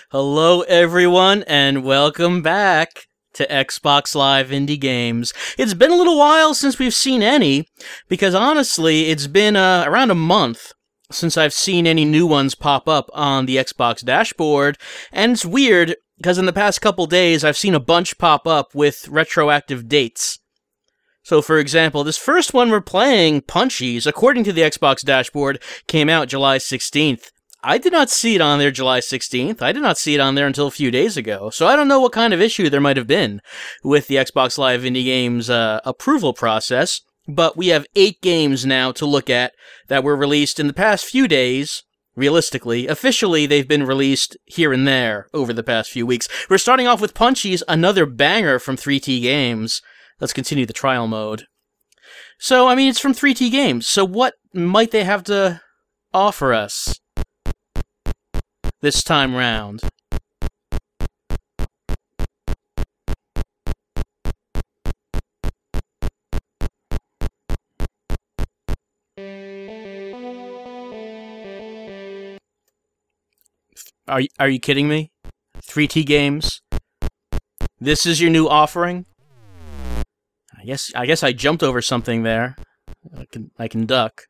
Hello everyone, and welcome back to Xbox Live Indie Games. It's been a little while since we've seen any, because honestly, it's been around a month since I've seen any new ones pop up on the Xbox dashboard, and it's weird, because in the past couple days, I've seen a bunch pop up with retroactive dates. So, for example, this first one we're playing, Punchys, according to the Xbox dashboard, came out July 16th. I did not see it on there July 16th. I did not see it on there until a few days ago. So I don't know what kind of issue there might have been with the Xbox Live Indie Games approval process, but we have 8 games now to look at that were released in the past few days. Realistically, officially, they've been released here and there over the past few weeks. We're starting off with Punchys, another banger from 3T Games. Let's continue the trial mode. So, I mean, it's from 3T Games, so what might they have to offer us this time round? Are you kidding me? 3T Games? This is your new offering? I guess I jumped over something there. I can duck.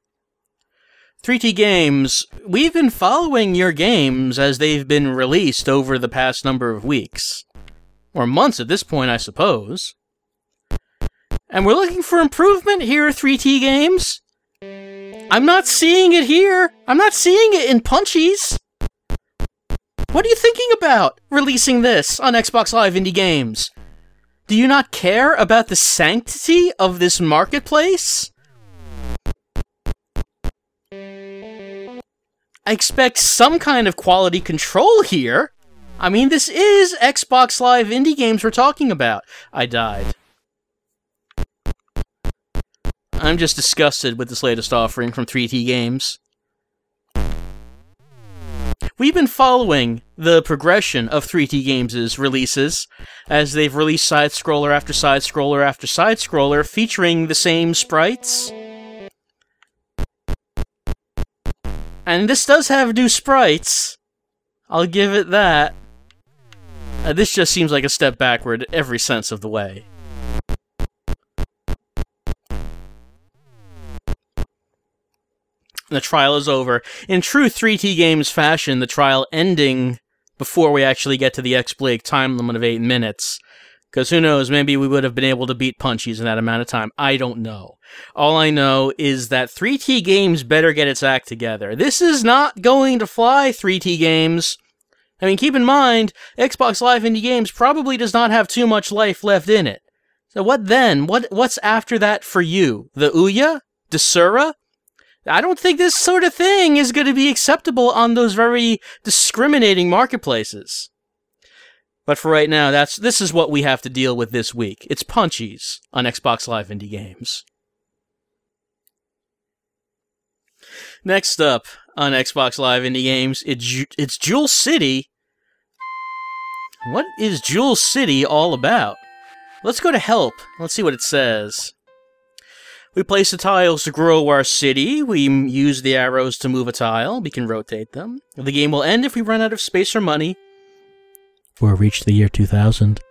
3T Games, we've been following your games as they've been released over the past number of weeks. Or months at this point, I suppose. And we're looking for improvement here, 3T Games. I'm not seeing it here. I'm not seeing it in Punchys. What are you thinking about releasing this on Xbox Live Indie Games? Do you not care about the sanctity of this marketplace? I expect some kind of quality control here. I mean, this is Xbox Live Indie Games we're talking about. I died. I'm just disgusted with this latest offering from 3T Games. We've been following the progression of 3T Games' releases, as they've released side-scroller after side-scroller after side-scroller, featuring the same sprites. And this does have new sprites. I'll give it that. This just seems like a step backward every sense of the way. The trial is over. In true 3T Games fashion, the trial ending before we actually get to the XBLIG time limit of 8 minutes. Because who knows, maybe we would have been able to beat Punchys in that amount of time. I don't know. All I know is that 3T Games better get its act together. This is not going to fly, 3T Games. I mean, keep in mind, Xbox Live Indie Games probably does not have too much life left in it. So what then? What's after that for you? The Ouya? Dozer? I don't think this sort of thing is going to be acceptable on those very discriminating marketplaces. But for right now, this is what we have to deal with this week. It's Punchys on Xbox Live Indie Games. Next up on Xbox Live Indie Games, it's JewellCity. What is JewellCity all about? Let's go to help. Let's see what it says. We place the tiles to grow our city. We use the arrows to move a tile. We can rotate them. The game will end if we run out of space or money, or reach the year 2000.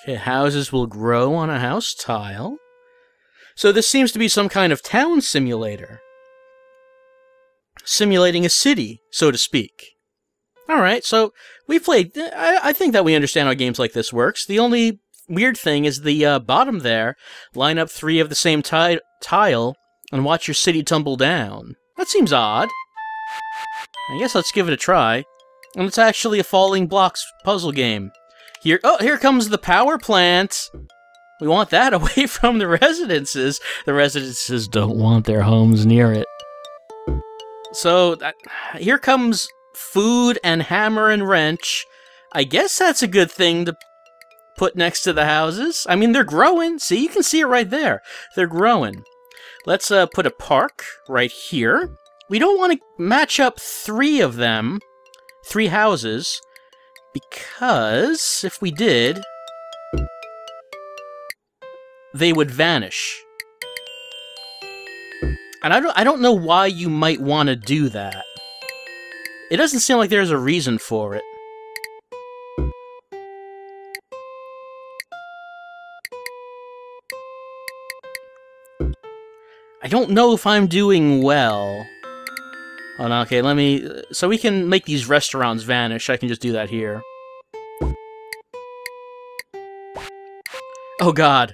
Okay, houses will grow on a house tile. So this seems to be some kind of town simulator. Simulating a city, so to speak. Alright, so we played... I think that we understand how games like this works. The only weird thing is the bottom there. Line up 3 of the same tile and watch your city tumble down. That seems odd. I guess let's give it a try. And it's actually a falling blocks puzzle game. Here comes the power plant. We want that away from the residences. The residences don't want their homes near it. So, here comes food and hammer and wrench. I guess that's a good thing to put next to the houses. I mean, they're growing. See, you can see it right there. They're growing. Let's put a park right here. We don't want to match up 3 of them. 3 houses, because if we did, they would vanish. And I don't know why you might want to do that. It doesn't seem like there's a reason for it. I don't know if I'm doing well. Oh, no, okay, let me... So we can make these restaurants vanish. I can just do that here. Oh, God.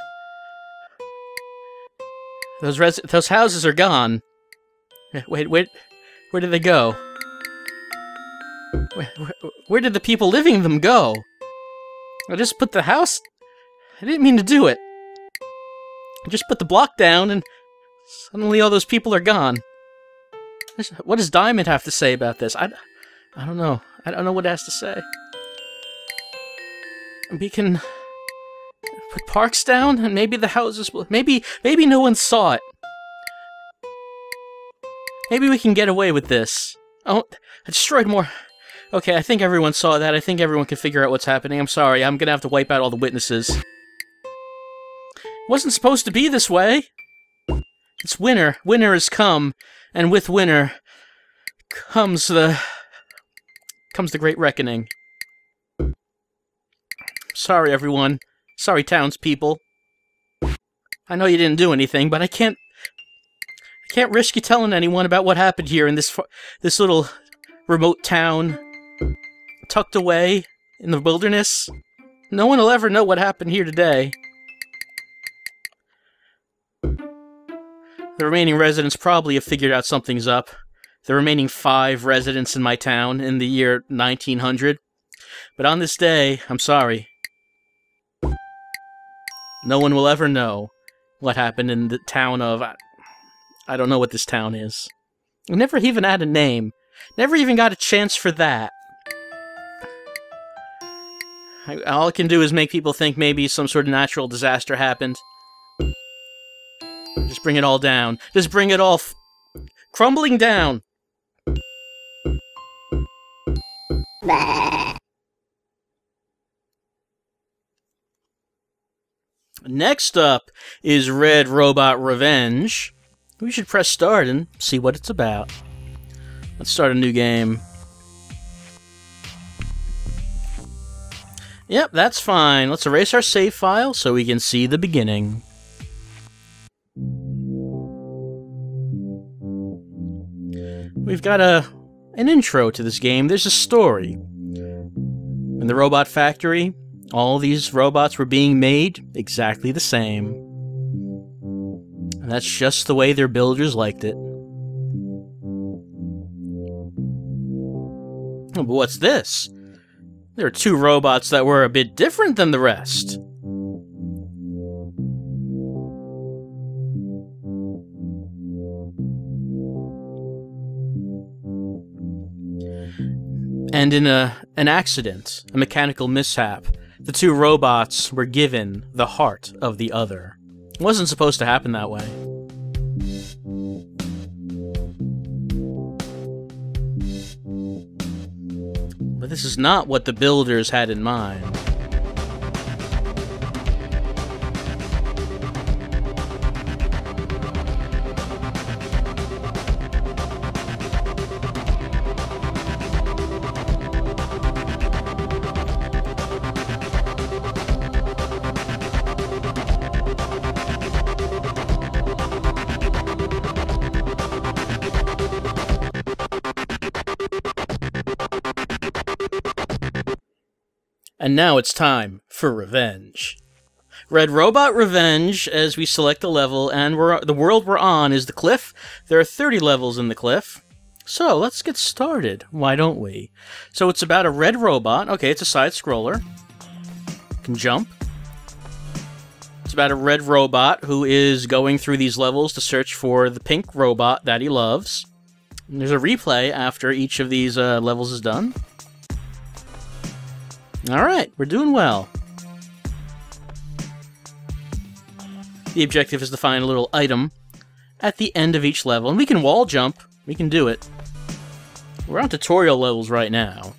Those houses are gone. Wait, where did they go? Where did the people living in them go? I just put the house... I didn't mean to do it. I just put the block down and suddenly all those people are gone. What does Diamond have to say about this? I don't know. I don't know what it has to say. We can put parks down and maybe the houses will... Maybe no one saw it. Maybe we can get away with this. Oh, I destroyed more... Okay, I think everyone saw that. I think everyone can figure out what's happening. I'm sorry, I'm gonna have to wipe out all the witnesses. It wasn't supposed to be this way. It's winter. Winter has come, and with winter comes the great reckoning. Sorry, everyone. Sorry, townspeople. I know you didn't do anything, but I can't risk you telling anyone about what happened here in this little remote town. Tucked away in the wilderness. No one will ever know what happened here today. The remaining residents probably have figured out something's up. The remaining 5 residents in my town in the year 1900. But on this day, I'm sorry. No one will ever know what happened in the town of... I don't know what this town is. We never even had a name. Never even got a chance for that. All I can do is make people think maybe some sort of natural disaster happened. Just bring it all down. Just bring it all crumbling down. Next up is Red Robot Revenge. We should press start and see what it's about. Let's start a new game. Yep, that's fine. Let's erase our save file so we can see the beginning. We've got an intro to this game. There's a story. In the robot factory, all these robots were being made exactly the same. And that's just the way their builders liked it. Oh, but what's this? There are 2 robots that were a bit different than the rest. And in an accident, a mechanical mishap, the 2 robots were given the heart of the other. It wasn't supposed to happen that way. But this is not what the builders had in mind. And now it's time for revenge. Red Robot Revenge, as we select the level, and the world we're on is the cliff. There are 30 levels in the cliff. So, let's get started. Why don't we? So it's about a red robot. Okay, it's a side-scroller. Can jump. It's about a red robot who is going through these levels to search for the pink robot that he loves. And there's a replay after each of these levels is done. Alright, we're doing well. The objective is to find a little item at the end of each level. And we can wall jump. We can do it. We're on tutorial levels right now.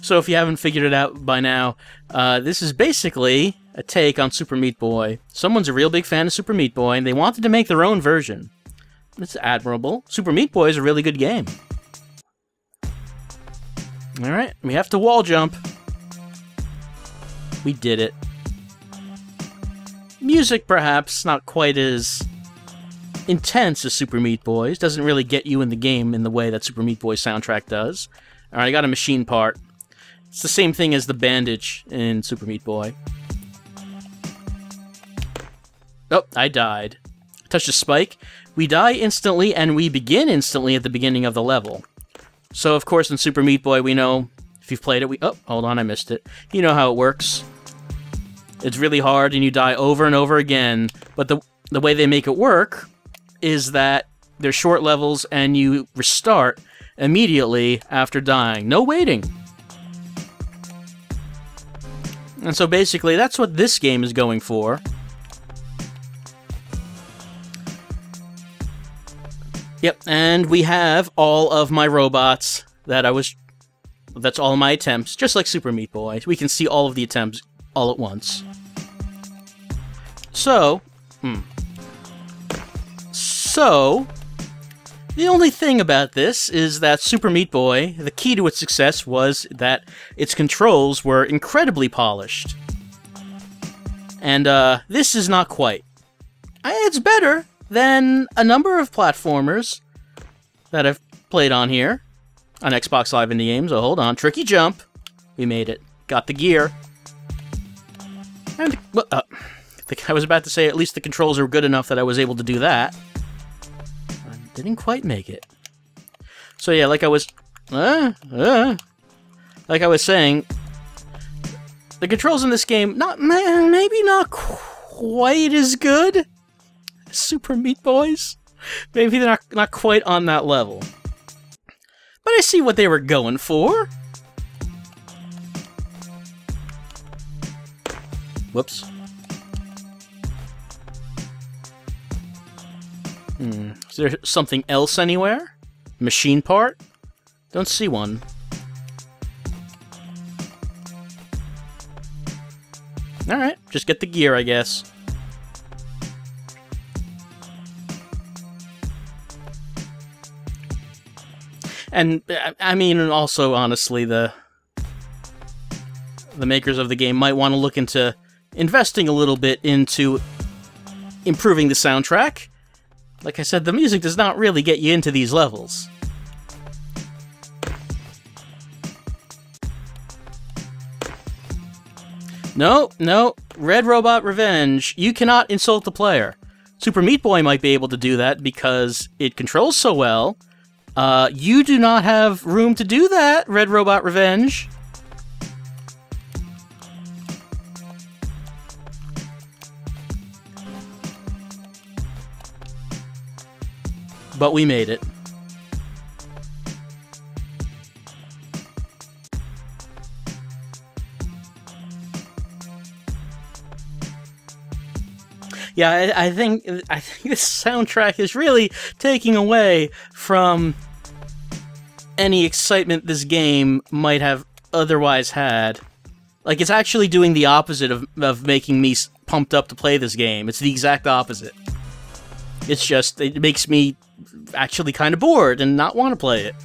So if you haven't figured it out by now, this is basically a take on Super Meat Boy. Someone's a real big fan of Super Meat Boy, and they wanted to make their own version. It's admirable. Super Meat Boy is a really good game. Alright, we have to wall jump. We did it. Music, perhaps, not quite as intense as Super Meat Boy's. Doesn't really get you in the game in the way that Super Meat Boy's soundtrack does. Alright, I got a machine part. It's the same thing as the bandage in Super Meat Boy. Oh, I died. Touched a spike. We die instantly, and we begin instantly at the beginning of the level. So, of course, in Super Meat Boy, we know, if you've played it, oh, hold on, I missed it. You know how it works. It's really hard, and you die over and over again, but the way they make it work is that they're short levels, and you restart immediately after dying. No waiting. And so, basically, that's what this game is going for. Yep, and we have all of my robots that's all my attempts, just like Super Meat Boy. We can see all of the attempts all at once. So, the only thing about this is that Super Meat Boy, the key to its success was that its controls were incredibly polished. And, this is not quite. It's better than a number of platformers that I've played on here, on Xbox Live Indie Games. Oh, hold on. Tricky jump. We made it. Got the gear. And, I was about to say at least the controls are good enough that I was able to do that. I didn't quite make it. So yeah, like I was saying, the controls in this game, maybe not quite as good as Super Meat Boy's. Maybe they're not quite on that level. But I see what they were going for. Whoops. Is there something else anywhere? Machine part? Don't see one. Alright, just get the gear, I guess. And, I mean, also, honestly, the makers of the game might want to look into investing a little bit into improving the soundtrack. Like I said, the music does not really get you into these levels. No, Red Robot Revenge, you cannot insult the player. Super Meat Boy might be able to do that because it controls so well. You do not have room to do that, Red Robot Revenge. But we made it. Yeah, I think this soundtrack is really taking away from any excitement this game might have otherwise had. Like, it's actually doing the opposite of making me pumped up to play this game. It's the exact opposite. It's just, it makes me actually kind of bored and not want to play it.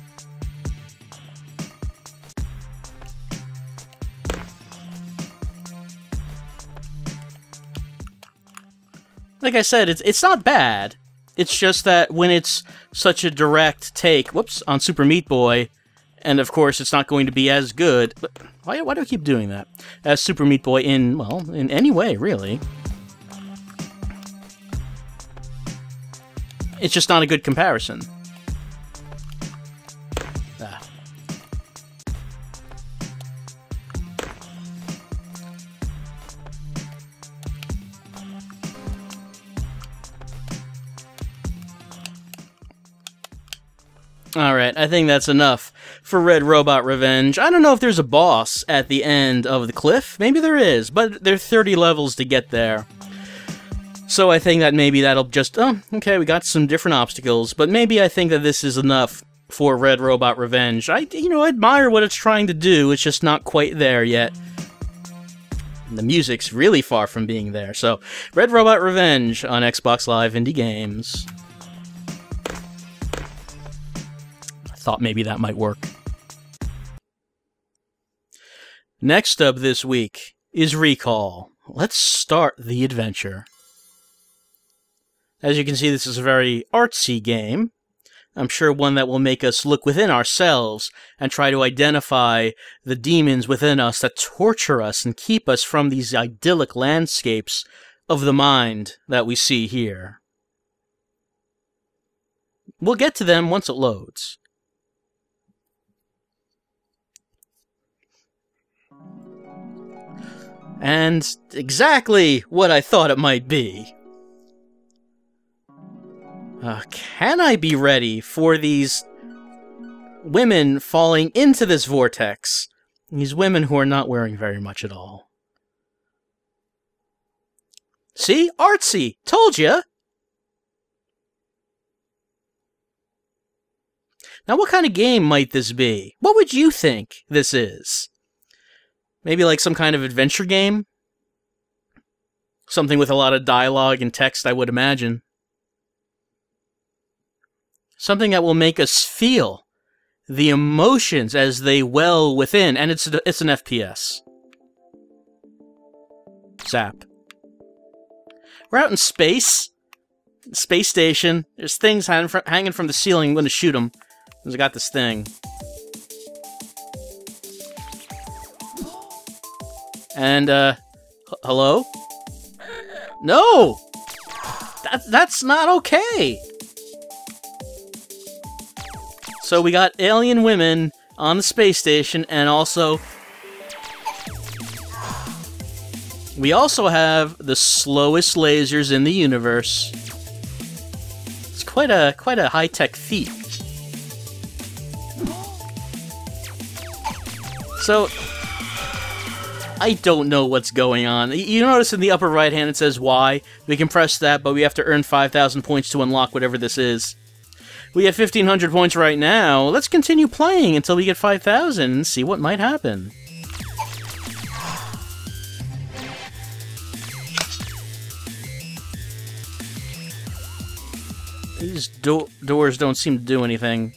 Like I said, it's not bad. It's just that when it's such a direct take, whoops, on Super Meat Boy, and of course it's not going to be as good, but why do I keep doing that? As Super Meat Boy in any way, really. It's just not a good comparison. Alright, I think that's enough for Red Robot Revenge. I don't know if there's a boss at the end of the cliff. Maybe there is, but there are 30 levels to get there. So I think that maybe that'll just... Oh, okay, we got some different obstacles, but maybe I think that this is enough for Red Robot Revenge. I admire what it's trying to do, it's just not quite there yet. And the music's really far from being there, so... Red Robot Revenge on Xbox Live Indie Games. thought maybe that might work. Next up this week is Recall. Let's start the adventure. As you can see, this is a very artsy game. I'm sure one that will make us look within ourselves and try to identify the demons within us that torture us and keep us from these idyllic landscapes of the mind that we see here. We'll get to them once it loads. And exactly what I thought it might be. Can I be ready for these women falling into this vortex? These women who are not wearing very much at all. See? Artsy! Told ya! Now, what kind of game might this be? What would you think this is? Maybe like some kind of adventure game? Something with a lot of dialogue and text, I would imagine. Something that will make us feel the emotions as they well within, and it's an FPS. Zap. We're out in space. Space station. There's things hanging from the ceiling. I'm going to shoot them. Because I got this thing. And, hello? No! That's not okay! So we got alien women on the space station, and also... we also have the slowest lasers in the universe. It's quite a high-tech feat. So... I don't know what's going on. You notice in the upper right hand it says Y. We can press that, but we have to earn 5,000 points to unlock whatever this is. We have 1,500 points right now. Let's continue playing until we get 5,000 and see what might happen. These doors don't seem to do anything.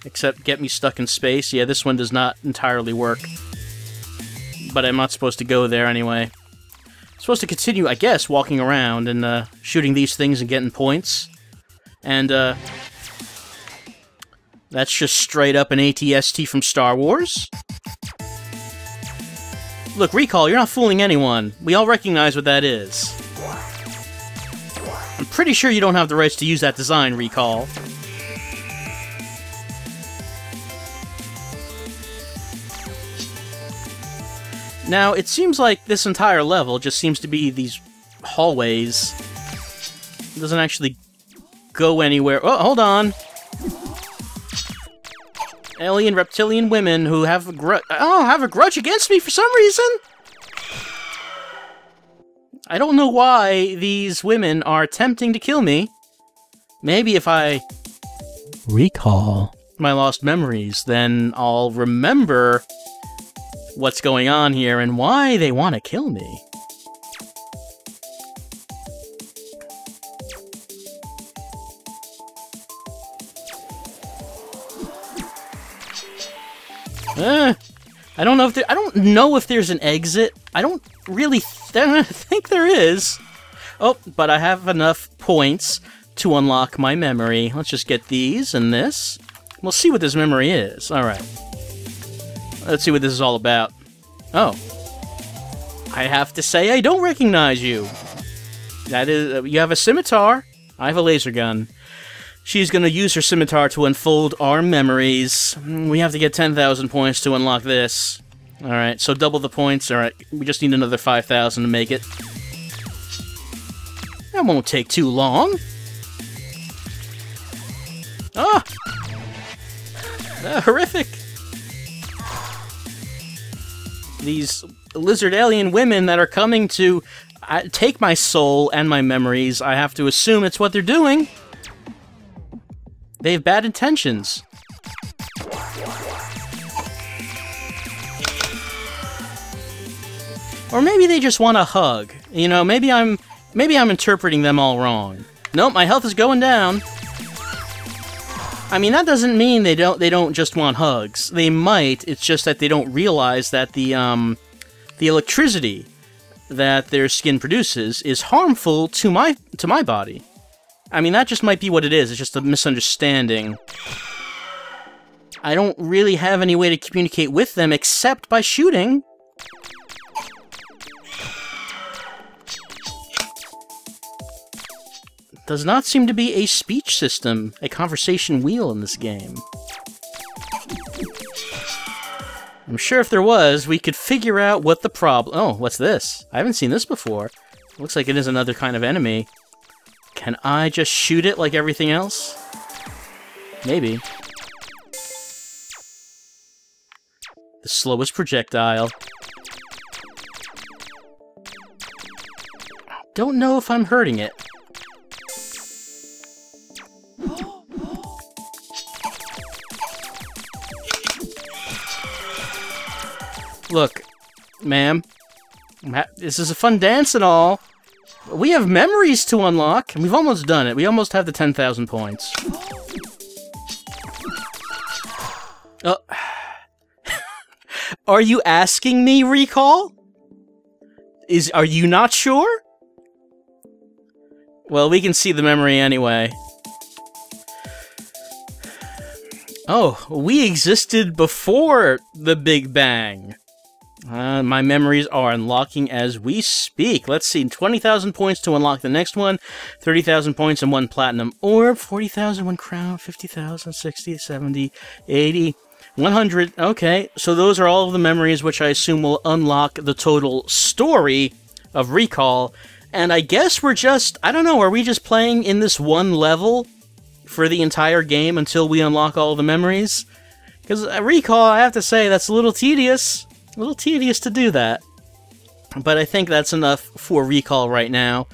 Except get me stuck in space. Yeah, this one does not entirely work. But I'm not supposed to go there anyway. I'm supposed to continue, I guess, walking around and shooting these things and getting points. And, that's just straight up an ATST from Star Wars. Look, Recall, you're not fooling anyone. We all recognize what that is. I'm pretty sure you don't have the rights to use that design, Recall. Now, it seems like this entire level just seems to be these hallways. It doesn't actually go anywhere. Oh, hold on! Alien reptilian women who have a grudge against me for some reason? I don't know why these women are attempting to kill me. Maybe if I recall my lost memories, then I'll remember what's going on here and why they want to kill me. I don't know if there's an exit. I don't really think there is. Oh, but I have enough points to unlock my memory. Let's just get these and this. We'll see what this memory is. Alright. Let's see what this is all about. Oh. I have to say I don't recognize you. That is, you have a scimitar. I have a laser gun. She's gonna use her scimitar to unfold our memories. We have to get 10,000 points to unlock this. Alright, so double the points. Alright, we just need another 5,000 to make it. That won't take too long. Ah! Horrific! These lizard alien women that are coming to take my soul and my memories, I have to assume it's what they're doing. They have bad intentions. Or maybe they just want a hug. You know, maybe I'm interpreting them all wrong. Nope, my health is going down. I mean, that doesn't mean they don't just want hugs. They might, it's just that they don't realize that the electricity that their skin produces is harmful to my body. I mean, that just might be what it is. It's just a misunderstanding. I don't really have any way to communicate with them except by shooting. Does not seem to be a speech system, a conversation wheel in this game. I'm sure if there was, we could figure out what the problem... Oh, what's this? I haven't seen this before. Looks like it is another kind of enemy. Can I just shoot it like everything else? Maybe. The slowest projectile. Don't know if I'm hurting it. Look, ma'am, this is a fun dance and all. We have memories to unlock, and we've almost done it. We almost have the 10,000 points. Are you asking me, Recall? Are you not sure? Well, we can see the memory anyway. Oh, we existed before the Big Bang. My memories are unlocking as we speak. Let's see, 20,000 points to unlock the next one, 30,000 points and 1 platinum orb, 40,000, 1 crown, 50,000, 60, 70, 80, 100. Okay, so those are all of the memories which I assume will unlock the total story of Recall. And I guess we're just, I don't know, are we just playing in this one level for the entire game until we unlock all the memories? Because Recall, I have to say, that's a little tedious. A little tedious to do that. But I think that's enough for Recall right now.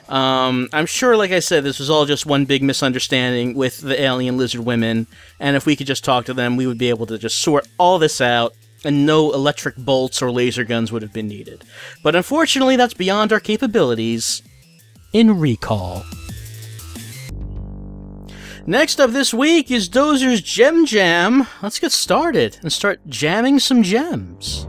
I'm sure, like I said, this was all just one big misunderstanding with the alien lizard women, and if we could just talk to them, we would be able to just sort all this out, and no electric bolts or laser guns would have been needed. But unfortunately, that's beyond our capabilities in Recall. Next up this week is Dozer's Gem Jam. Let's get started and start jamming some gems.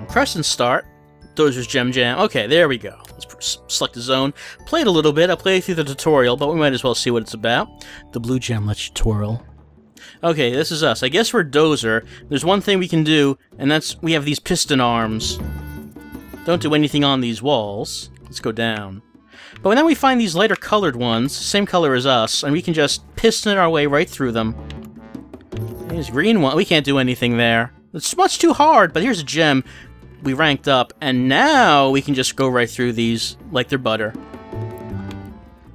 Press and start. Dozer's Gem Jam. Okay, there we go. Let's select a zone. Played a little bit. I played through the tutorial, but we might as well see what it's about. The blue gem tutorial. Okay, this is us. I guess we're Dozer. There's one thing we can do, and that's we have these piston arms. Don't do anything on these walls. Let's go down. But then we find these lighter colored ones, same color as us, and we can just piston our way right through them. These green one, we can't do anything there. It's much too hard, but here's a gem. We ranked up, and now we can just go right through these like they're butter.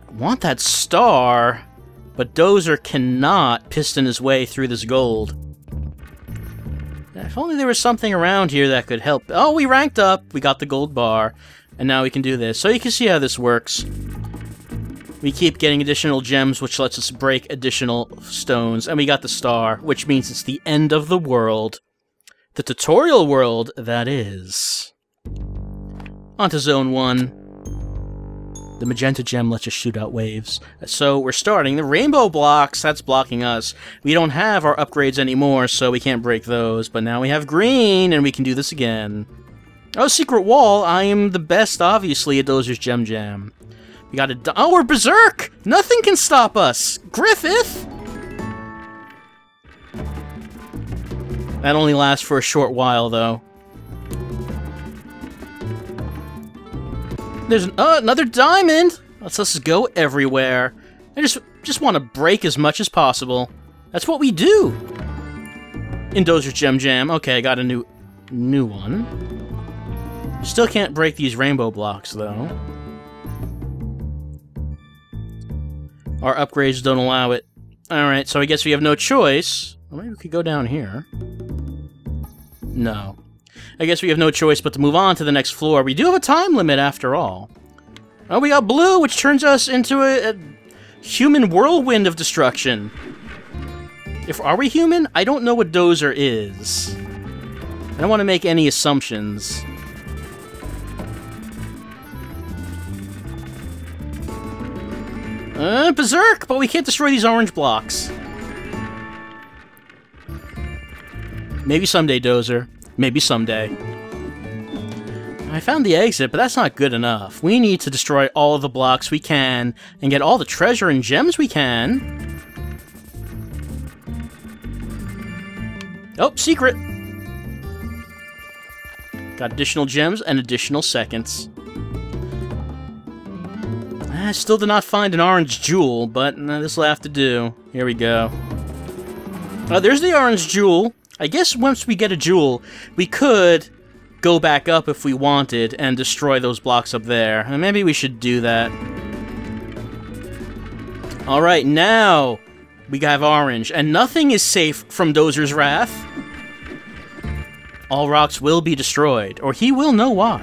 I want that star, but Dozer cannot piston his way through this gold. If only there was something around here that could help. Oh, we ranked up. We got the gold bar, and now we can do this. So you can see how this works. We keep getting additional gems, which lets us break additional stones, and we got the star, which means it's the end of the world. The tutorial world, that is. Onto Zone 1. The magenta gem lets us shoot out waves. So we're starting the rainbow blocks. That's blocking us. We don't have our upgrades anymore, so we can't break those. But now we have green, and we can do this again. Oh, secret wall. I am the best, obviously, at Dozer's Gem Jam. We got to... Oh, we're berserk! Nothing can stop us! Griffith! That only lasts for a short while, though. There's another diamond! Let's just go everywhere. I just want to break as much as possible. That's what we do! In Dozer's Gem Jam. Okay, I got a new one. Still can't break these rainbow blocks, though. Our upgrades don't allow it. Alright, so I guess we have no choice. Well, maybe we could go down here. No. I guess we have no choice but to move on to the next floor. We do have a time limit, after all. Oh, we got blue, which turns us into a human whirlwind of destruction. Are we human? I don't know what Dozer is. I don't want to make any assumptions. Berserk! But we can't destroy these orange blocks. Maybe someday, Dozer. Maybe someday. I found the exit, but that's not good enough. We need to destroy all of the blocks we can and get all the treasure and gems we can. Oh, secret! Got additional gems and additional seconds. I still did not find an orange jewel, but this will have to do. Here we go. Oh, there's the orange jewel. I guess once we get a jewel, we could go back up if we wanted and destroy those blocks up there. And maybe we should do that. Alright, now we have orange, and nothing is safe from Dozer's wrath. All rocks will be destroyed, or he will know why.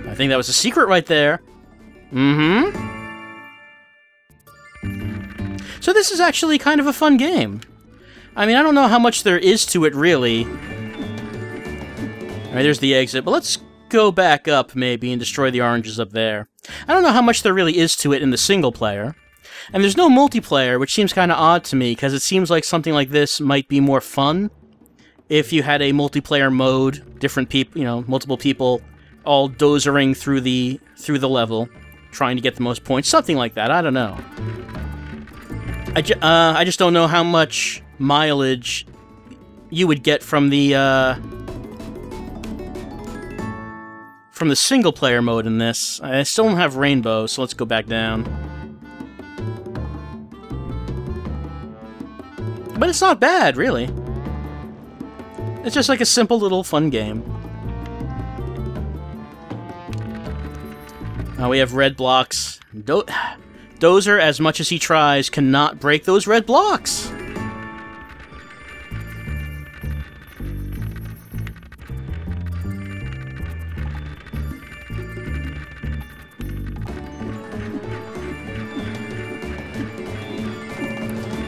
I think that was a secret right there. Mm-hmm. So this is actually kind of a fun game. I mean, I don't know how much there is to it, really. Alright, there's the exit, but let's go back up, maybe, and destroy the oranges up there. I don't know how much there really is to it in the single player. And there's no multiplayer, which seems kind of odd to me, because it seems like something like this might be more fun if you had a multiplayer mode, different people, you know, multiple people all dozering through the level, trying to get the most points, something like that. I don't know. I just don't know how much mileage you would get from the single player mode in this. I still don't have rainbow, so let's go back down. But it's not bad, really. It's just like a simple little fun game. We have red blocks. Dozer, as much as he tries, cannot break those red blocks.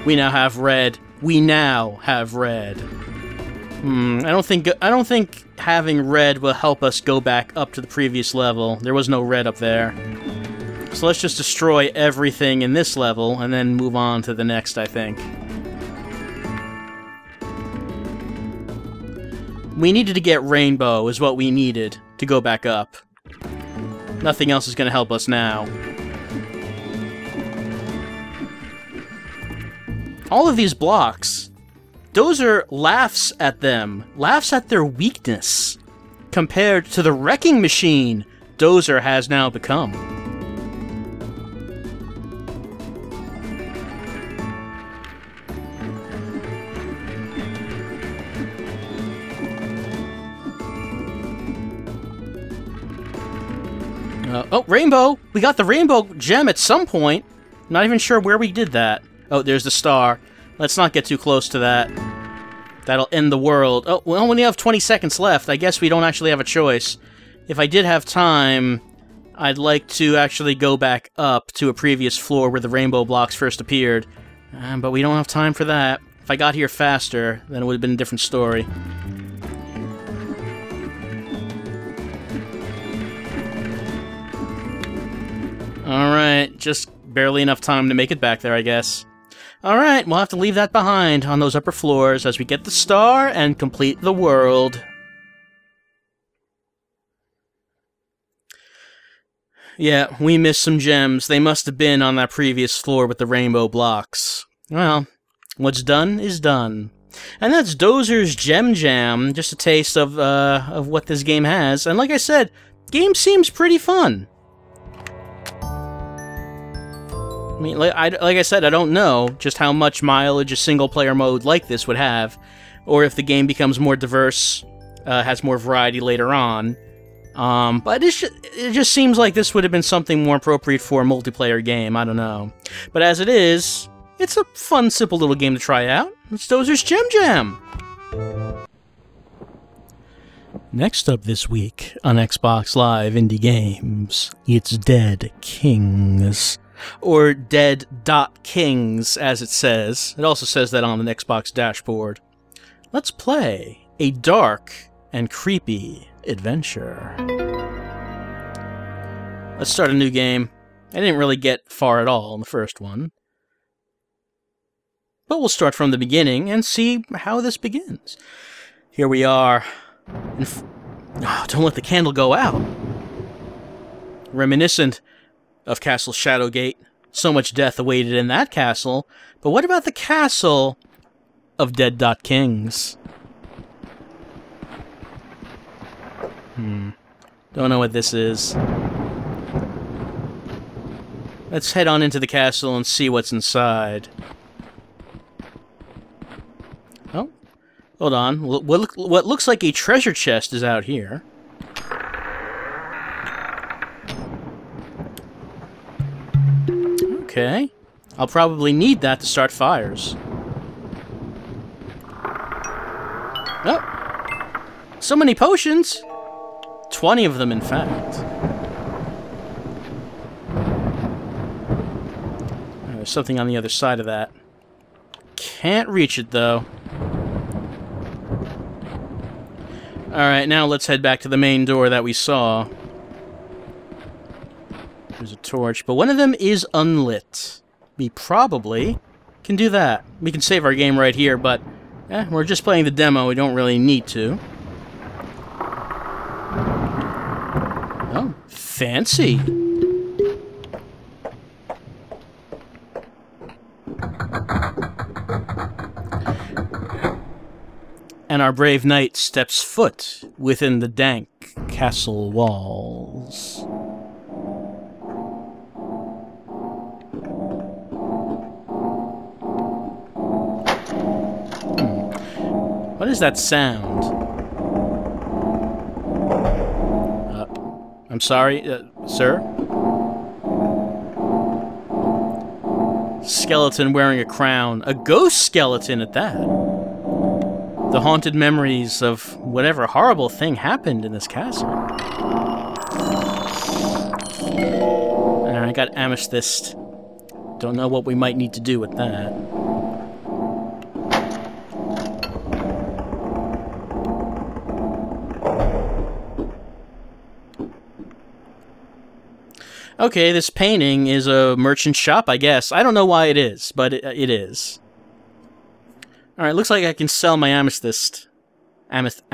We now have red. We now have red. I don't think having red will help us go back up to the previous level. There was no red up there. So let's just destroy everything in this level and then move on to the next, I think. We needed to get rainbow is what we needed to go back up. Nothing else is going to help us now. All of these blocks, Dozer laughs at them, laughs at their weakness, compared to the wrecking machine Dozer has now become. Oh, rainbow! We got the rainbow gem at some point. Not even sure where we did that. Oh, there's the star. Let's not get too close to that. That'll end the world. Oh, we only have 20 seconds left. I guess we don't actually have a choice. If I did have time, I'd like to actually go back up to a previous floor where the rainbow blocks first appeared. But we don't have time for that. If I got here faster, then it would have been a different story. Alright, just barely enough time to make it back there, I guess. Alright, we'll have to leave that behind on those upper floors as we get the star and complete the world. Yeah, we missed some gems. They must have been on that previous floor with the rainbow blocks. Well, what's done is done. And that's Dozer's Gem Jam, just a taste of what this game has. And like I said, game seems pretty fun. I mean, like I said, I don't know just how much mileage a single-player mode like this would have, or if the game becomes more diverse, has more variety later on. But it just seems like this would have been something more appropriate for a multiplayer game, I don't know. But as it is, it's a fun, simple little game to try out. It's Dozer's Gem Jam! Next up this week on Xbox Live Indie Games, it's Dead.Kings. Or Dead.Kings, as it says. It also says that on the Xbox dashboard. Let's play a dark and creepy adventure. Let's start a new game. I didn't really get far at all in the first one. But we'll start from the beginning and see how this begins. Here we are. Oh, don't let the candle go out. Reminiscent of Castle Shadowgate. So much death awaited in that castle. But what about the castle of Dead.Kings? Don't know what this is. Let's head on into the castle and see what's inside. Oh, hold on. What looks like a treasure chest is out here. Okay. I'll probably need that to start fires. Oh! So many potions! 20 of them, in fact. There's something on the other side of that. Can't reach it, though. Alright, now let's head back to the main door that we saw. There's a torch, but one of them is unlit. We probably can do that. We can save our game right here, but we're just playing the demo. We don't really need to. Oh, fancy. And our brave knight steps foot within the dank castle walls. What is that sound? I'm sorry, sir? Skeleton wearing a crown. A ghost skeleton at that. The haunted memories of whatever horrible thing happened in this castle. And I got amethyst. Don't know what we might need to do with that. Okay, this painting is a merchant shop, I guess. I don't know why it is, but it is. Alright, looks like I can sell my amethyst. Amethyst.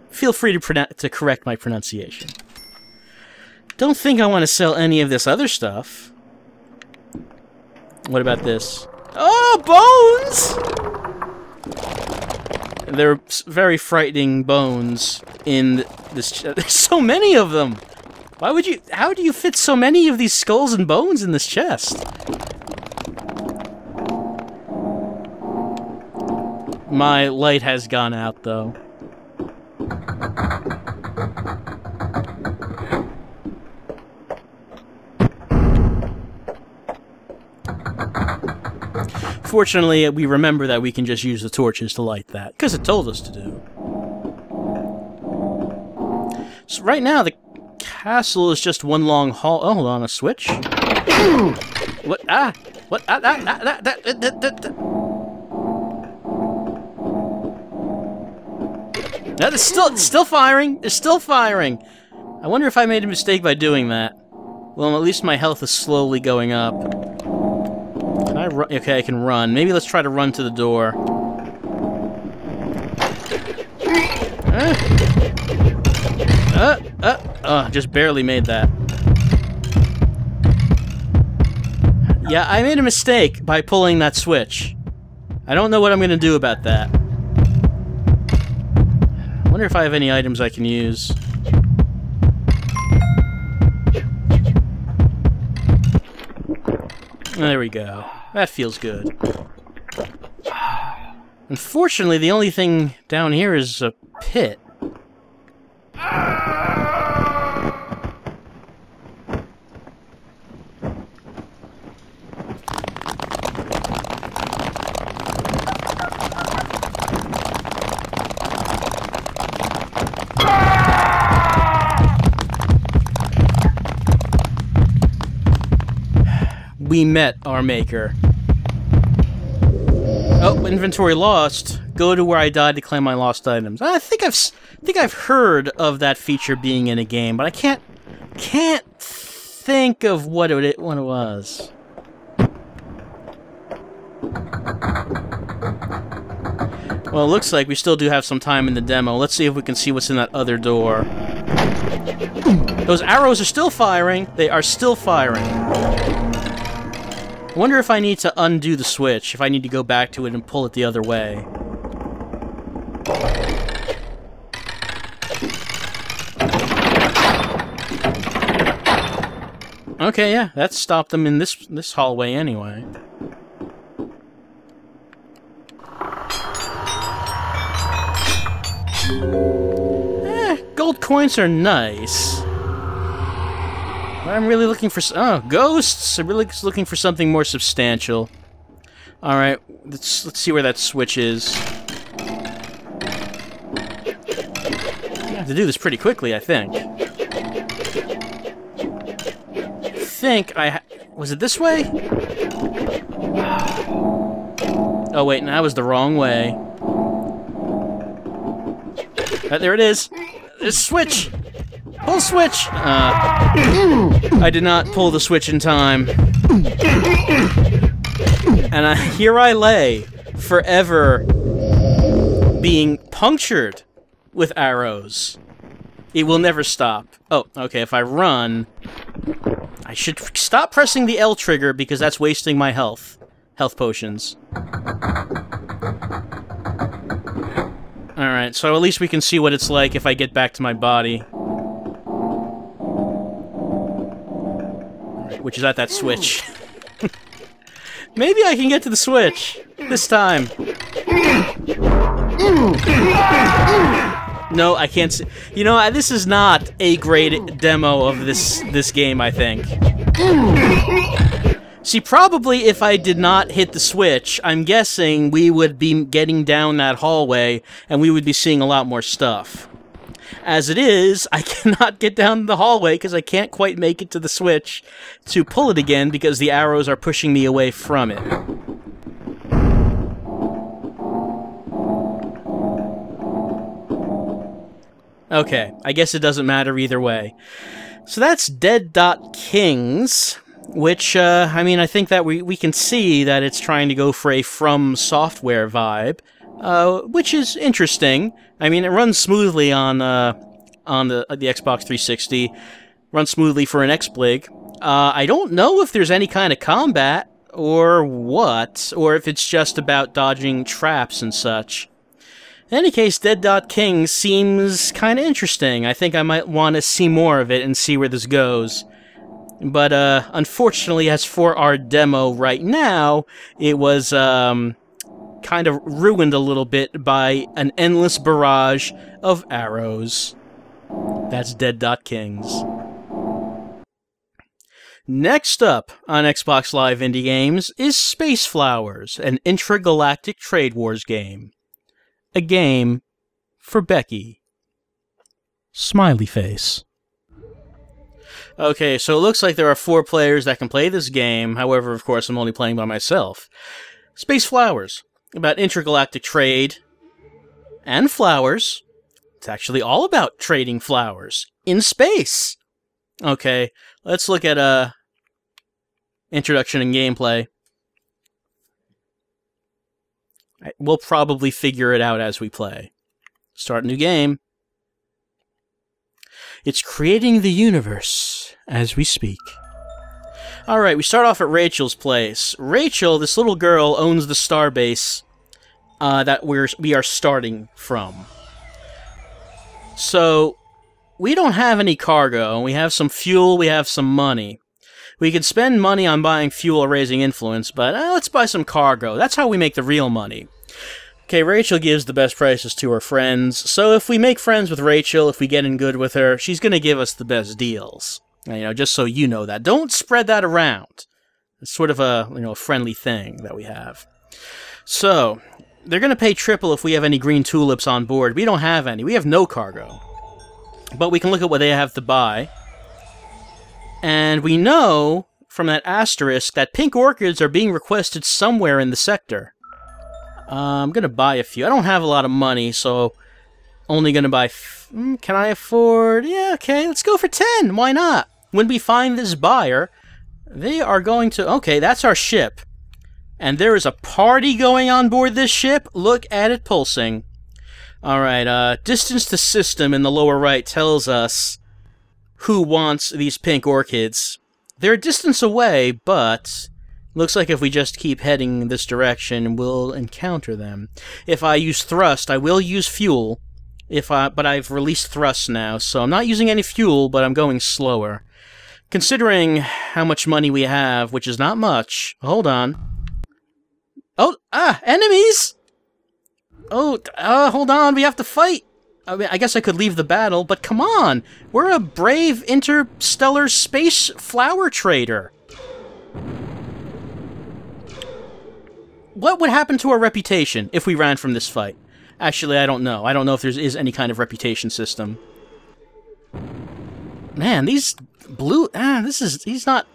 Feel free to correct my pronunciation. Don't think I want to sell any of this other stuff. What about this? Oh, bones! They're very frightening bones in this. There's so many of them. Why would you? How do you fit so many of these skulls and bones in this chest? My light has gone out, though. Fortunately, we remember that we can just use the torches to light that, because it told us to do. So right now, the castle is just one long hall. Oh, hold on, a switch? What? Ah! What? That is still firing! It's still firing! I wonder if I made a mistake by doing that. Well, at least my health is slowly going up. Can I run? Okay, I can run. Maybe let's try to run to the door. Just barely made that. Yeah, I made a mistake by pulling that switch. I don't know what I'm gonna do about that. I wonder if I have any items I can use. There we go. That feels good. Unfortunately, the only thing down here is a pit. We met our maker. Oh, inventory lost. Go to where I died to claim my lost items. I think I've heard of that feature being in a game, but I can't think of what it was. Well, it looks like we still do have some time in the demo. Let's see if we can see what's in that other door. Those arrows are still firing. They are still firing. I wonder if I need to undo the switch, if I need to go back to it and pull it the other way. Okay, yeah, that stopped them in this hallway anyway. Gold coins are nice. But I'm really looking for... Oh, ghosts! I'm really looking for something more substantial. Alright, let's see where that switch is. I have to do this pretty quickly, I think. Was it this way? Oh wait, no, that was the wrong way. There it is. There's a switch! Pull switch! I did not pull the switch in time. And here I lay, forever being punctured with arrows. It will never stop. Oh, okay, if I run... I should stop pressing the L trigger because that's wasting my health potions. Alright, so at least we can see what it's like if I get back to my body. Which is at that switch. Maybe I can get to the switch this time. No, I can't see. You know, this is not a great demo of this game, I think. See, probably if I did not hit the switch, I'm guessing we would be getting down that hallway, and we would be seeing a lot more stuff. As it is, I cannot get down the hallway because I can't quite make it to the switch to pull it again because the arrows are pushing me away from it. Okay, I guess it doesn't matter either way. So that's Dead.Kings, which, I mean, I think that we can see that it's trying to go for a From Software vibe, which is interesting. I mean, it runs smoothly on the Xbox 360, runs smoothly for an XBLIG. I don't know if there's any kind of combat, or what, or if it's just about dodging traps and such. In any case, Dead.Kings seems kind of interesting. I think I might want to see more of it and see where this goes. But, unfortunately, as for our demo right now, it was, kind of ruined a little bit by an endless barrage of arrows. That's Dead.Kings. Next up on Xbox Live Indie Games is Space Flowers, an intragalactic trade wars game. A game for Becky. Smiley face. Okay, so it looks like there are 4 players that can play this game. However, of course, I'm only playing by myself. Space Flowers, about intergalactic trade and flowers. It's actually all about trading flowers in space. Okay, let's look at introduction and gameplay. We'll probably figure it out as we play. Start new game. It's creating the universe as we speak. Alright, we start off at Rachel's place. Rachel, this little girl, owns the starbase that we are starting from. So, we don't have any cargo. We have some fuel, we have some money. We could spend money on buying fuel or raising influence, but let's buy some cargo. That's how we make the real money. Okay, Rachel gives the best prices to her friends, so if we make friends with Rachel, if we get in good with her, she's going to give us the best deals. You know, just so you know that. Don't spread that around. It's sort of a, you know, friendly thing that we have. So, they're going to pay triple if we have any green tulips on board. We don't have any. We have no cargo. But we can look at what they have to buy. And we know, from that asterisk, that pink orchids are being requested somewhere in the sector. I'm gonna buy a few. I don't have a lot of money, so only gonna buy... can I afford... Yeah, okay, let's go for 10. Why not? When we find this buyer, they are going to... Okay, that's our ship. And there is a party going on board this ship. Look at it pulsing. Alright, distance to system in the lower right tells us who wants these pink orchids. They're a distance away, but looks like if we just keep heading this direction, we'll encounter them. If I use thrust, I will use fuel. But I've released thrust now, so I'm not using any fuel, but I'm going slower. Considering how much money we have, which is not much. Hold on. Oh, enemies! Oh, hold on, we have to fight! I mean, I guess I could leave the battle, but come on! We're a brave interstellar space flower trader! What would happen to our reputation if we ran from this fight? Actually, I don't know. I don't know if there is any kind of reputation system. Man, these blue... he's not...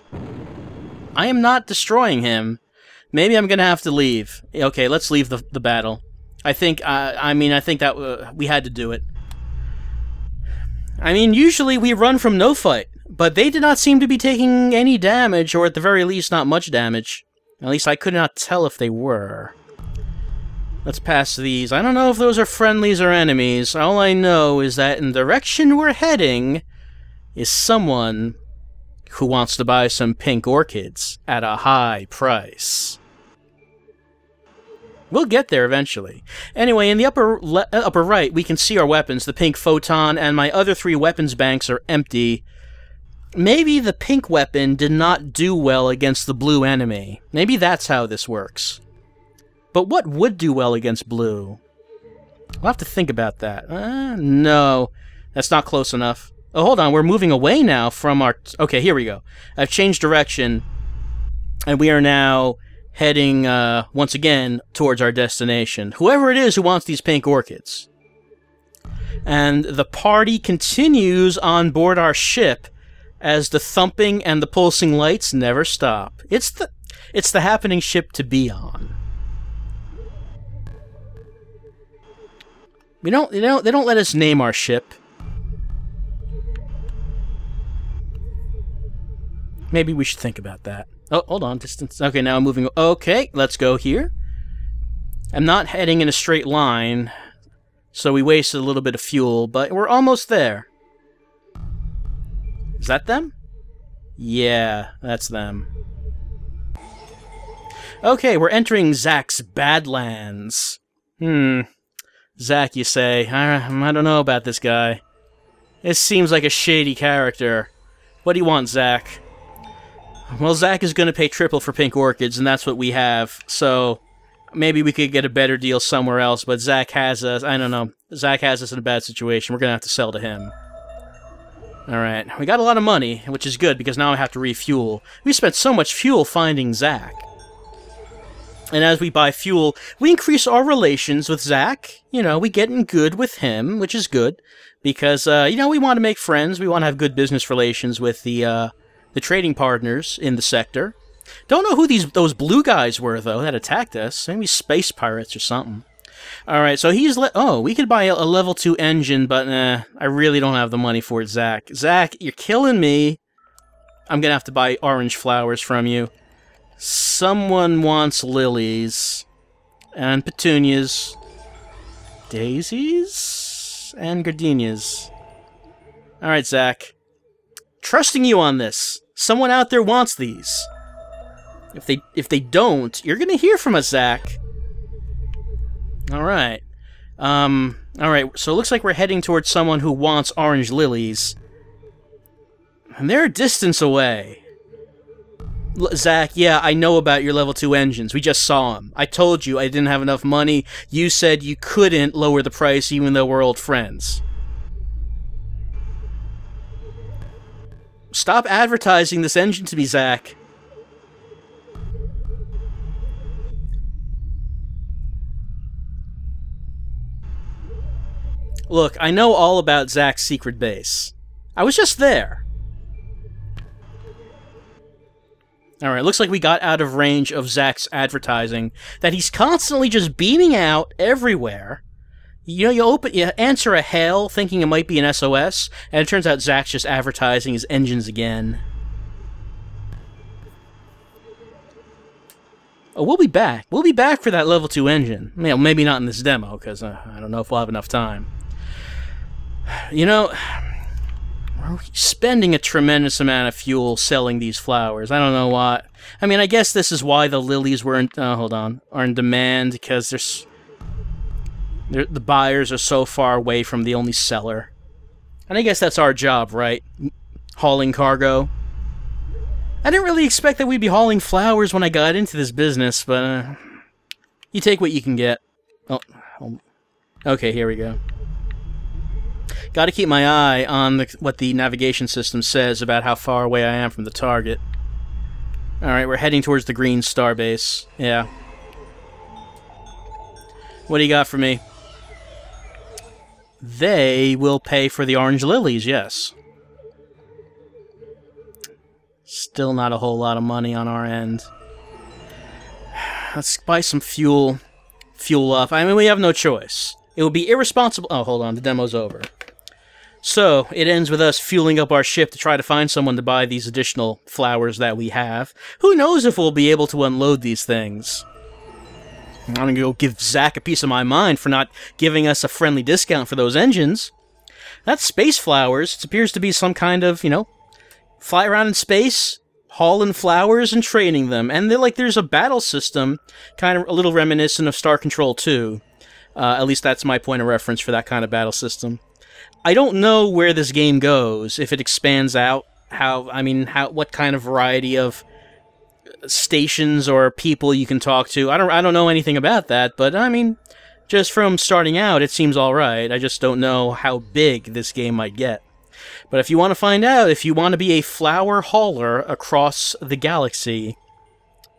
I am not destroying him. Maybe I'm gonna have to leave. Okay, let's leave the battle. I think that we had to do it. I mean, usually we run from no fight, but they did not seem to be taking any damage, or at the very least, not much damage. At least I could not tell if they were. Let's pass these. I don't know if those are friendlies or enemies. All I know is that in the direction we're heading is someone who wants to buy some pink orchids at a high price. We'll get there eventually. Anyway, in the upper right, we can see our weapons. The pink photon and my other 3 weapons banks are empty. Maybe the pink weapon did not do well against the blue enemy. Maybe that's how this works. But what would do well against blue? We'll have to think about that. No. That's not close enough. Oh, hold on. We're moving away now from our... Okay, here we go. I've changed direction. And we are now heading, once again, towards our destination. Whoever it is who wants these pink orchids. And the party continues on board our ship as the thumping and the pulsing lights never stop. It's the happening ship to be on. They don't let us name our ship. Maybe we should think about that. Oh, hold on, distance. Okay, now I'm moving. Okay, let's go here. I'm not heading in a straight line, so we wasted a little bit of fuel, but we're almost there. Is that them? Yeah, that's them. Okay, we're entering Zach's Badlands. Zach, you say. I don't know about this guy. This seems like a shady character. What do you want, Zach? Well, Zach is going to pay triple for pink orchids, and that's what we have. So, maybe we could get a better deal somewhere else, but Zach has us... I don't know. Zach has us in a bad situation. We're going to have to sell to him. Alright, we got a lot of money, which is good, because now I have to refuel. We spent so much fuel finding Zach. And as we buy fuel, we increase our relations with Zach. You know, we get in good with him, which is good. Because, you know, we want to make friends. We want to have good business relations with the trading partners in the sector. Don't know who those blue guys were, though, that attacked us. Maybe space pirates or something. Alright, so he's oh, we could buy a level 2 engine, but I really don't have the money for it, Zach. Zach, you're killing me. I'm gonna have to buy orange flowers from you. Someone wants lilies. And petunias. Daisies? And gardenias. Alright, Zach. Trusting you on this. Someone out there wants these. If they don't, you're gonna hear from us, Zach. Alright. Alright, so it looks like we're heading towards someone who wants orange lilies. And they're a distance away. Zach, yeah, I know about your level 2 engines. We just saw them. I told you I didn't have enough money. You said you couldn't lower the price even though we're old friends. Stop advertising this engine to me, Zach. Look, I know all about Zach's secret base. I was just there. Alright, looks like we got out of range of Zach's advertising that he's constantly just beaming out everywhere. You know, you answer a hail thinking it might be an SOS, and it turns out Zach's just advertising his engines again. Oh, we'll be back. We'll be back for that level 2 engine. Well, maybe not in this demo, because I don't know if we'll have enough time. You know, we're spending a tremendous amount of fuel selling these flowers. I don't know why. I mean, I guess this is why the lilies were in, are in demand, because the buyers are so far away from the only seller. And I guess that's our job, right? Hauling cargo. I didn't really expect that we'd be hauling flowers when I got into this business, but you take what you can get. Oh, okay, here we go. Got to keep my eye on what the navigation system says about how far away I am from the target. Alright, we're heading towards the green star base. Yeah. What do you got for me? They will pay for the orange lilies, yes. Still not a whole lot of money on our end. Let's buy some fuel. Fuel up. I mean, we have no choice. It would be irresponsible... Oh, hold on. The demo's over. So, it ends with us fueling up our ship to try to find someone to buy these additional flowers that we have. Who knows if we'll be able to unload these things. I'm gonna go give Zach a piece of my mind for not giving us a friendly discount for those engines. That's space flowers. It appears to be some kind of, you know, fly around in space, hauling flowers and training them. And there's a battle system, kind of a little reminiscent of Star Control 2. At least that's my point of reference for that kind of battle system. I don't know where this game goes, if it expands out, what kind of variety of stations or people you can talk to. I don't know anything about that, but I mean, just from starting out, it seems alright. I just don't know how big this game might get. But if you want to find out, if you want to be a flower hauler across the galaxy,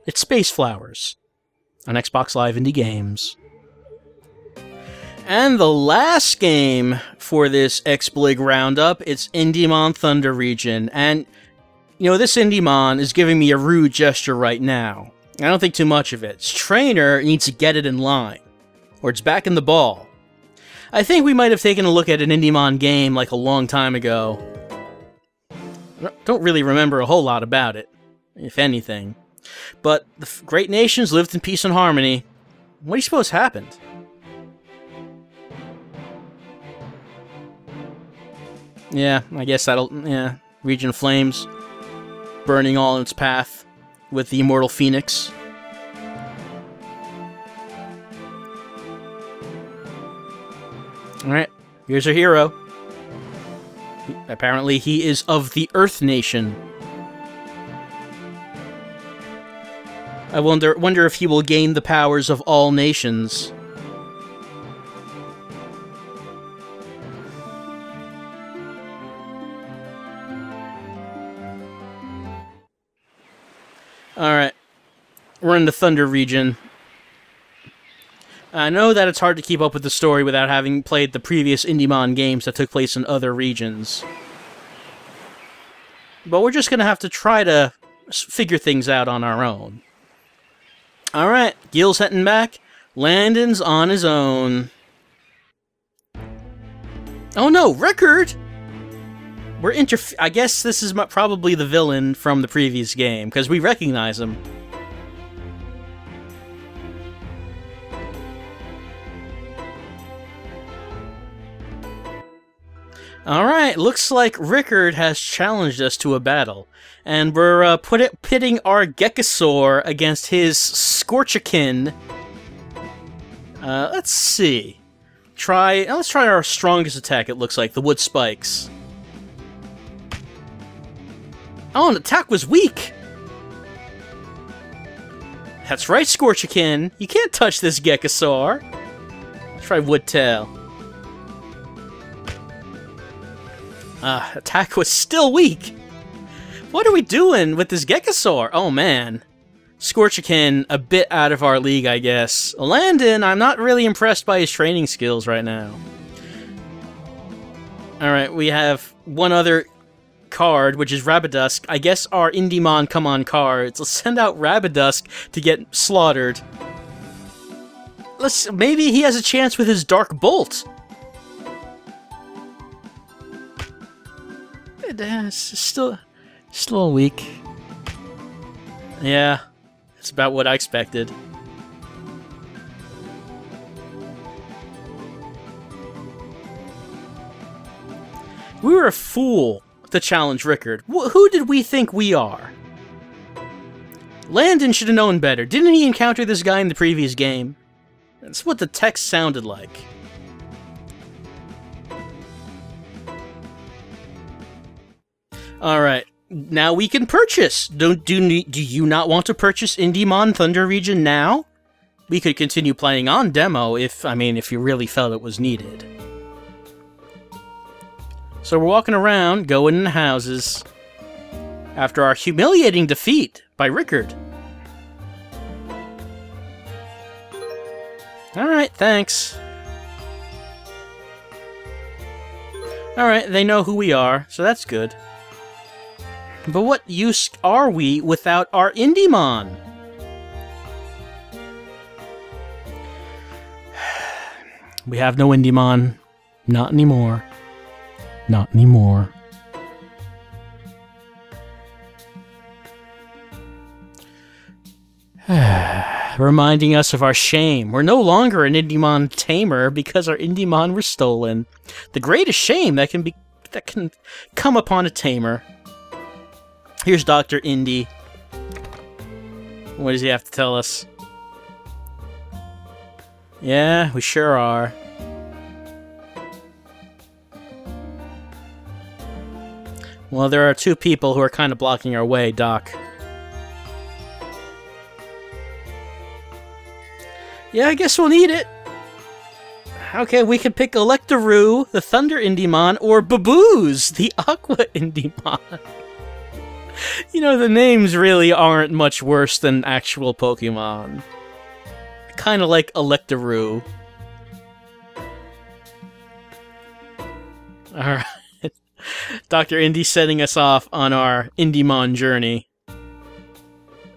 it's Space Flowers on Xbox Live Indie Games. And the last game for this XBLIG roundup, it's Indiemon Thunder Region. And, you know, this Indiemon is giving me a rude gesture right now. I don't think too much of it. Its trainer needs to get it in line, or it's back in the ball. I think we might have taken a look at an Indiemon game like a long time ago. Don't really remember a whole lot about it, if anything. But the great nations lived in peace and harmony. What do you suppose happened? Yeah, I guess that'll... yeah, Region of Flames. Burning all in its path with the immortal Phoenix. Alright, here's our hero. Apparently he is of the Earth Nation. I wonder if he will gain the powers of all nations. Alright, we're in the Thunder region. I know that it's hard to keep up with the story without having played the previous Indiemon games that took place in other regions. But we're just going to have to try to figure things out on our own. Alright, Gil's heading back. Landon's on his own. Oh no, Rickard! I guess this is probably the villain from the previous game, because we recognize him. Alright, looks like Rickard has challenged us to a battle. And we're pitting our Gekasaur against his Scorchakin. Let's see. Let's try our strongest attack, it looks like, the Wood Spikes. Oh, an attack was weak! That's right, Scorchakin. You can't touch this Gekasaur. Try Wood Tail. Attack was still weak! What are we doing with this Gekasaur? Oh, man. Scorchakin, a bit out of our league, I guess. Landon, I'm not really impressed by his training skills right now. Alright, we have one other card, which is Rabidusk. I guess our Indiemon come on cards. Let's send out Rabidusk to get slaughtered. Maybe he has a chance with his Dark Bolt. It's still weak. Yeah, it's about what I expected. We were a fool to challenge Rickard. Who did we think we are? Landon should have known better. Didn't he encounter this guy in the previous game? That's what the text sounded like. Alright, now we can purchase. Do you not want to purchase Indiemon Thunder Region now? We could continue playing on demo if you really felt it was needed. So we're walking around, going in the houses, after our humiliating defeat by Rickard. Alright, thanks. Alright, they know who we are, so that's good. But what use are we without our Indiemon? We have no Indiemon. Not anymore. Not anymore. Reminding us of our shame. We're no longer an Indiemon tamer because our Indiemon were stolen. The greatest shame that can come upon a tamer. Here's Dr. Indy. What does he have to tell us? Yeah, we sure are. Well, there are two people who are kind of blocking our way, Doc. Yeah, I guess we'll need it. Okay, we can pick Electaroo, the Thunder Indiemon, or Babooz, the Aqua Indiemon. You know, the names really aren't much worse than actual Pokemon. Kind of like Electaroo. Alright. Dr. Indy setting us off on our Indiemon journey.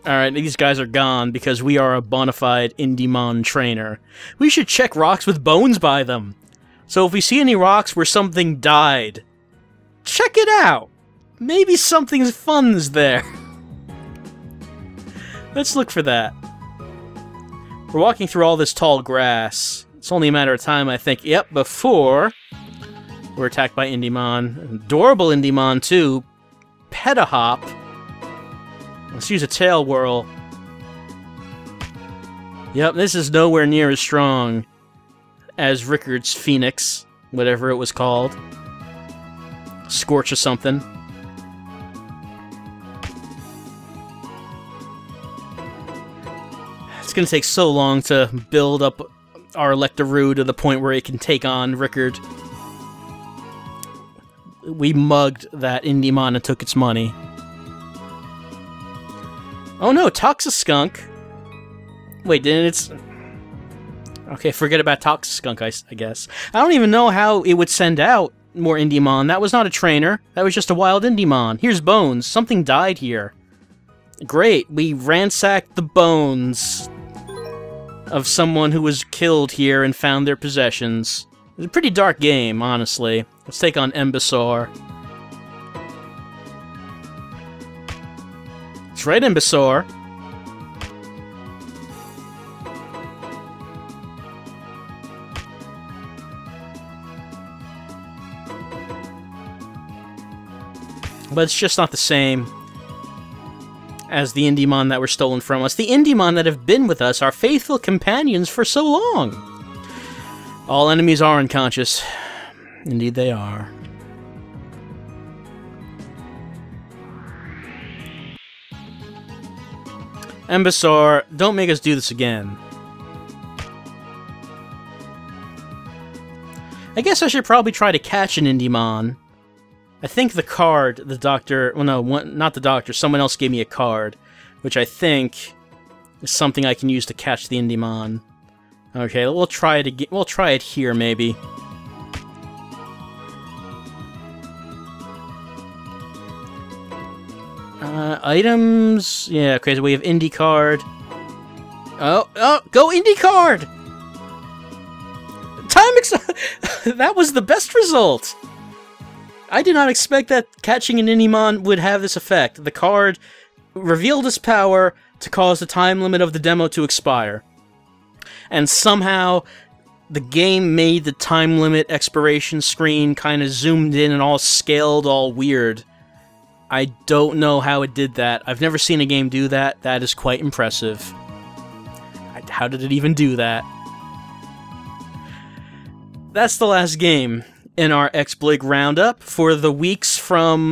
Alright, these guys are gone because we are a bona fide Indiemon trainer. We should check rocks with bones by them. So if we see any rocks where something died, check it out! Maybe something fun's there. Let's look for that. We're walking through all this tall grass. It's only a matter of time, I think. Yep, before we're attacked by Indiemon. Adorable Indiemon, too. Petahop. Let's use a Tail Whirl. Yep, this is nowhere near as strong as Rickard's Phoenix, whatever it was called. Scorch or something. It's gonna take so long to build up our Electaroo to the point where it can take on Rickard. We mugged that Indiemon and took its money. Oh no, Toxiskunk! Wait, didn't it's... Okay, forget about Toxiskunk, I guess. I don't even know how it would send out more Indiemon. That was not a trainer. That was just a wild Indiemon. Here's bones. Something died here. Great, we ransacked the bones of someone who was killed here and found their possessions. It's a pretty dark game, honestly. Let's take on Imbussaur. That's right, Imbussaur. But it's just not the same as the Indiemon that were stolen from us. The Indiemon that have been with us, our faithful companions for so long. All enemies are unconscious. Indeed they are. Imbussaur, don't make us do this again. I guess I should probably try to catch an Indiemon. I think the card, the doctor... Well, no, not the doctor. Someone else gave me a card, which I think is something I can use to catch the Indiemon. Okay, we'll try it again. We'll try it here, maybe. Items. Yeah, okay, so we have Indie card. Oh, go Indie card! That was the best result! I did not expect that catching an Indiemon would have this effect. The card revealed its power to cause the time limit of the demo to expire. And somehow, the game made the time limit expiration screen kind of zoomed in and all scaled all weird. I don't know how it did that. I've never seen a game do that. That is quite impressive. How did it even do that? That's the last game in our XBLIG roundup for the weeks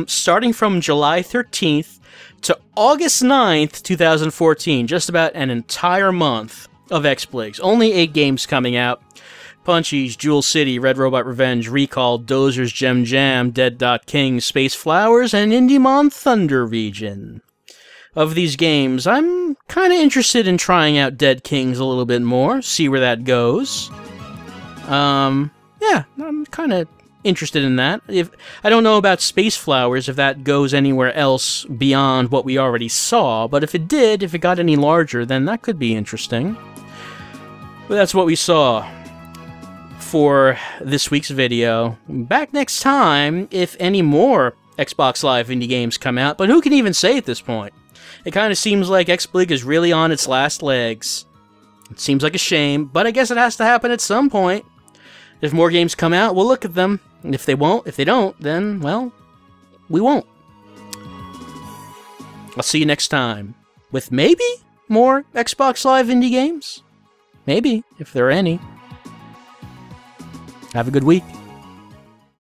starting from July 13th to August 9th, 2014. Just about an entire month of XBLIGs. Only 8 games coming out. Punchys, JewellCity, Red Robot Revenge, Recall, Dozer's Gem Jam, Dead.Kings, Space Flowers, and Indiemon Thunder Region. Of these games, I'm kind of interested in trying out Dead.Kings a little bit more, see where that goes. Yeah, I'm kind of interested in that. I don't know about Space Flowers, if that goes anywhere else beyond what we already saw, but if it did, if it got any larger, then that could be interesting. But that's what we saw for this week's video. Back next time, if any more Xbox Live indie games come out, but who can even say at this point? It kind of seems like XBLIG is really on its last legs. It seems like a shame, but I guess it has to happen at some point. If more games come out, we'll look at them. And if they don't, then, well, we won't. I'll see you next time with maybe more Xbox Live indie games. Maybe, if there are any. Have a good week.